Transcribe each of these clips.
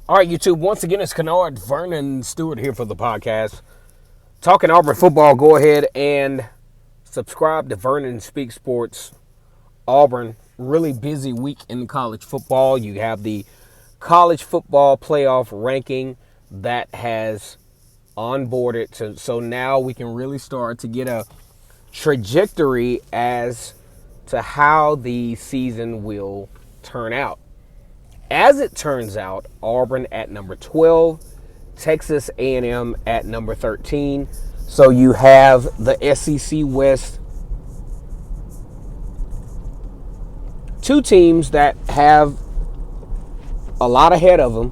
All right, YouTube. Once again, it's Kennard Vernon Stewart here for the podcast. Talking Auburn football, go ahead and subscribe to Vernon Speak Sports. Auburn, really busy week in college football. You have the college football playoff ranking that has onboarded. So now we can really start to get a trajectory as to how the season will turn out. As it turns out, Auburn at number 12, Texas A&M at number 13. So you have the SEC West, two teams that have a lot ahead of them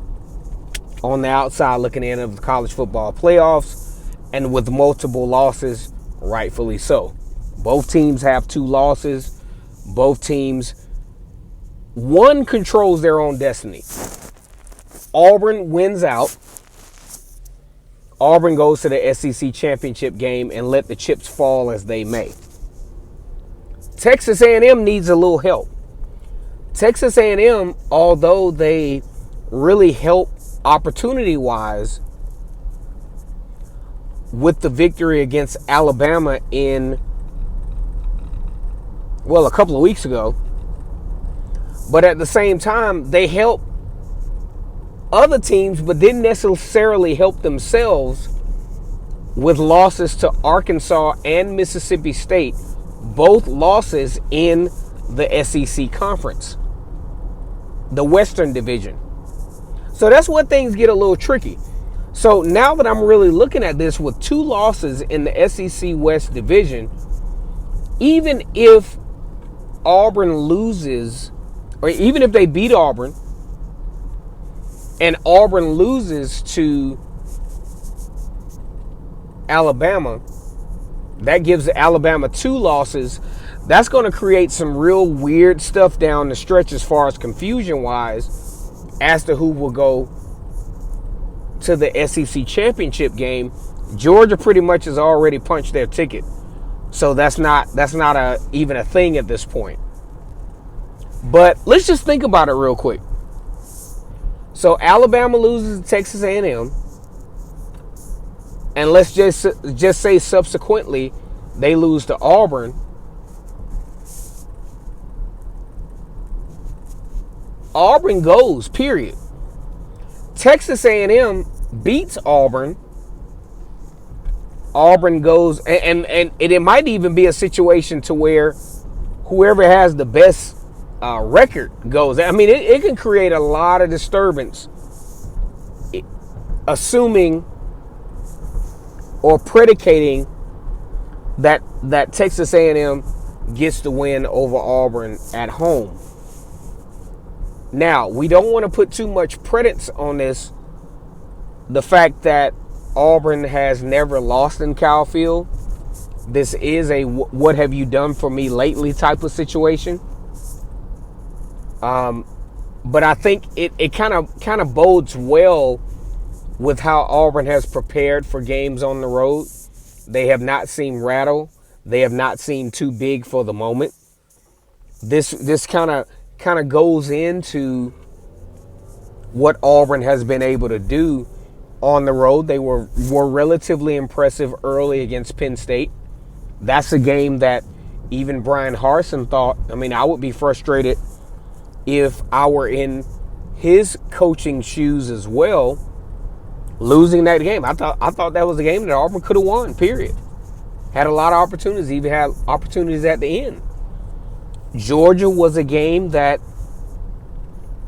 on the outside looking in of the college football playoffs, and with multiple losses, rightfully so. Both teams have 2 losses. Both teams, one controls their own destiny. Auburn wins out. Auburn goes to the SEC championship game and let the chips fall as they may. Texas A&M needs a little help. Texas A&M, although they really help opportunity-wise with the victory against Alabama a couple of weeks ago, but at the same time, they help other teams, but didn't necessarily help themselves with losses to Arkansas and Mississippi State, both losses in the SEC conference, the Western Division. So that's where things get a little tricky. So now that I'm really looking at this with 2 losses in the SEC West Division, even if Auburn loses, or even if they beat Auburn and Auburn loses to Alabama, that gives Alabama 2 losses. That's going to create some real weird stuff down the stretch as far as confusion-wise as to who will go to the SEC championship game. Georgia pretty much has already punched their ticket. So that's not even a thing at this point. But let's just think about it real quick. So Alabama loses to Texas A&M, and let's just say subsequently they lose to Auburn. Auburn goes, period. Texas A&M beats Auburn. Auburn goes, and it might even be a situation to where whoever has the best record goes. I mean, it can create a lot of disturbance, assuming or predicating that Texas A&M gets the win over Auburn at home. Now, we don't want to put too much credence on this. The fact that Auburn has never lost in Kyle Field. This is a what have you done for me lately type of situation. But I think it kind of bodes well with how Auburn has prepared for games on the road. They have not seemed rattled. They have not seemed too big for the moment. This kind of goes into what Auburn has been able to do on the road. They were relatively impressive early against Penn State. That's a game that even Brian Harsin thought, I would be frustrated if I were in his coaching shoes as well, losing that game. I thought that was a game that Auburn could have won, period. Had a lot of opportunities, even had opportunities at the end. Georgia was a game that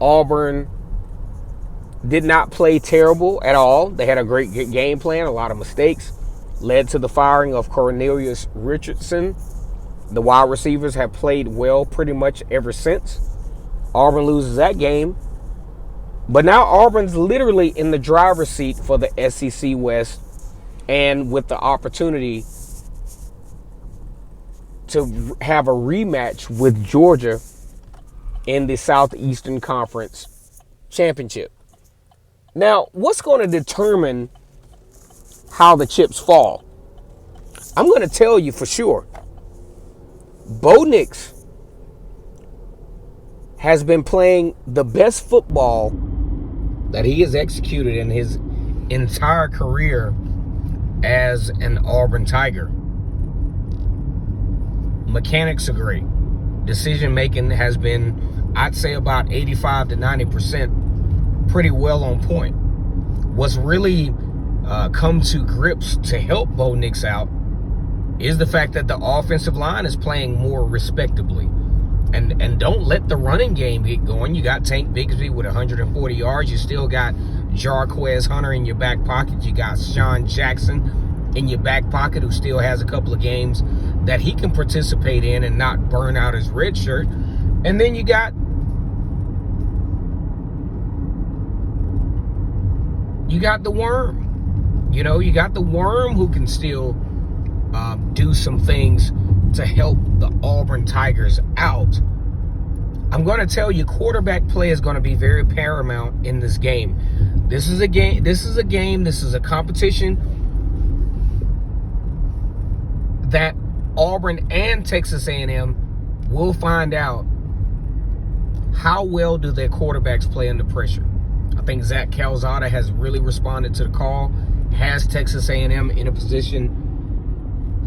Auburn did not play terrible at all. They had a great game plan, a lot of mistakes, led to the firing of Cornelius Richardson. The wide receivers have played well pretty much ever since. Auburn loses that game. But now Auburn's literally in the driver's seat for the SEC West, and with the opportunity to have a rematch with Georgia in the Southeastern Conference Championship. Now, what's going to determine how the chips fall? I'm going to tell you for sure. Bo Nix has been playing the best football that he has executed in his entire career as an Auburn Tiger. Mechanics are great. Decision making has been, I'd say, about 85 to 90% pretty well on point. What's really come to grips to help Bo Nix out is the fact that the offensive line is playing more respectably. And don't let the running game get going. You got Tank Bigsby with 140 yards. You still got Jarquez Hunter in your back pocket. You got Sean Jackson in your back pocket, who still has a couple of games that he can participate in and not burn out his red shirt. And then you got the worm. You know, you got the worm who can still do some things to help the Auburn Tigers out. I'm going to tell you, quarterback play is going to be very paramount in this game. This is a game. This is a competition that Auburn and Texas A&M will find out how well do their quarterbacks play under pressure. I think Zach Calzada has really responded to the call, has Texas A&M in a position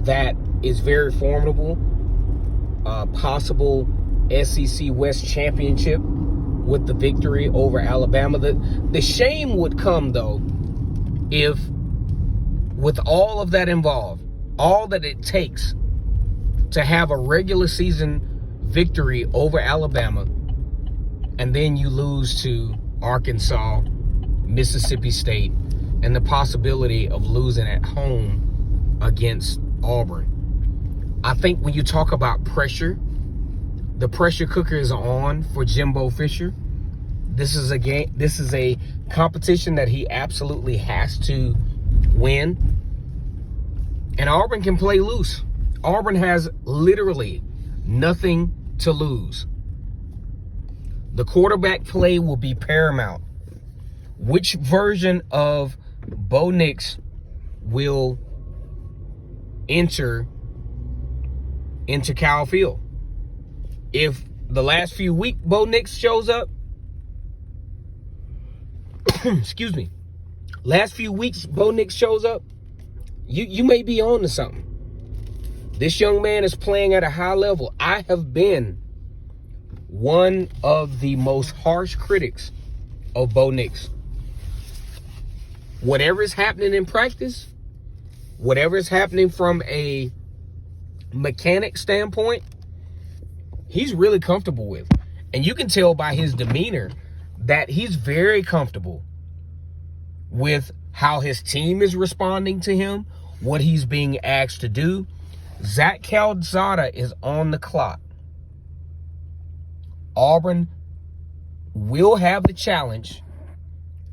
that is very formidable. Possible SEC West championship with the victory over Alabama. The shame would come, though, if with all of that involved, all that it takes to have a regular season victory over Alabama, and then you lose to Arkansas, Mississippi State, and the possibility of losing at home against Auburn. I think when you talk about pressure, the pressure cooker is on for Jimbo Fisher. This is a game. This is a competition that he absolutely has to win. And Auburn can play loose. Auburn has literally nothing to lose. The quarterback play will be paramount. Which version of Bo Nix will enter into Kyle Field? If the last few weeks Bo Nix shows up, excuse me, last few weeks Bo Nix shows up, you may be on to something. This young man is playing at a high level. I have been one of the most harsh critics of Bo Nix. Whatever is happening in practice, whatever is happening from a mechanic standpoint, he's really comfortable with. And you can tell by his demeanor that he's very comfortable with how his team is responding to him, what he's being asked to do. Zach Calzada is on the clock. Auburn will have the challenge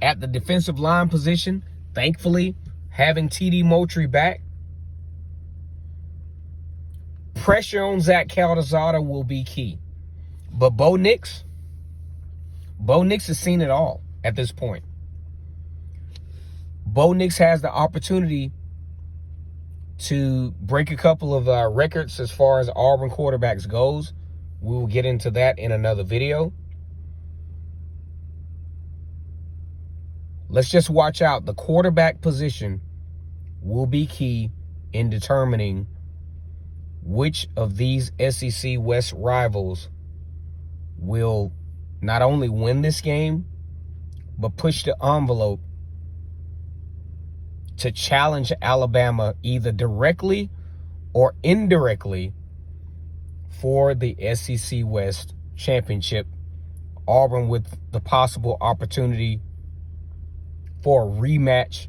at the defensive line position. Thankfully, having TD Moultrie back. Pressure on Zach Calzada will be key. But Bo Nix has seen it all at this point. Bo Nix has the opportunity to break a couple of records as far as Auburn quarterbacks goes. We will get into that in another video. Let's just watch out. The quarterback position will be key in determining which of these SEC West rivals will not only win this game, but push the envelope to challenge Alabama either directly or indirectly for the SEC West championship. Auburn with the possible opportunity for a rematch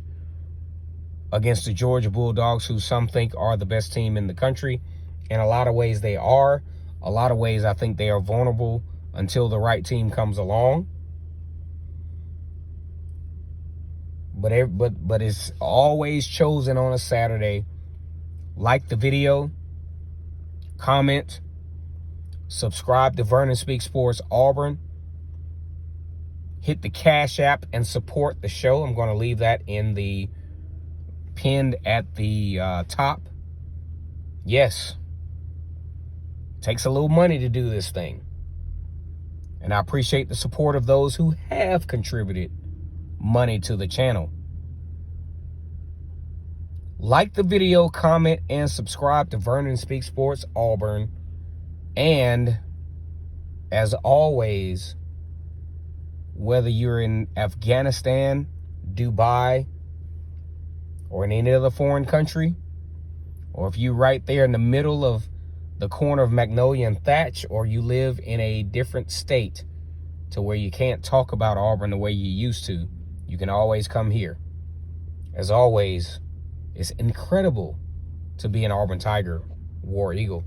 against the Georgia Bulldogs, who some think are the best team in the country. In a lot of ways they are. A lot of ways I think they are vulnerable until the right team comes along. But it's always chosen on a Saturday. Like the video, comment, subscribe to Vernon Speaks Sports Auburn. Hit the Cash App and support the show. I'm going to leave that in the pinned at the top. Yes, it takes a little money to do this thing. And I appreciate the support of those who have contributed money to the channel. Like the video, comment, and subscribe to Vernon Speaks Sports Auburn. And as always, whether you're in Afghanistan, Dubai, or in any other foreign country, or if you're right there in the middle of the corner of Magnolia and Thatch, or you live in a different state to where you can't talk about Auburn the way you used to, you can always come here. As always, it's incredible to be an Auburn Tiger, War Eagle.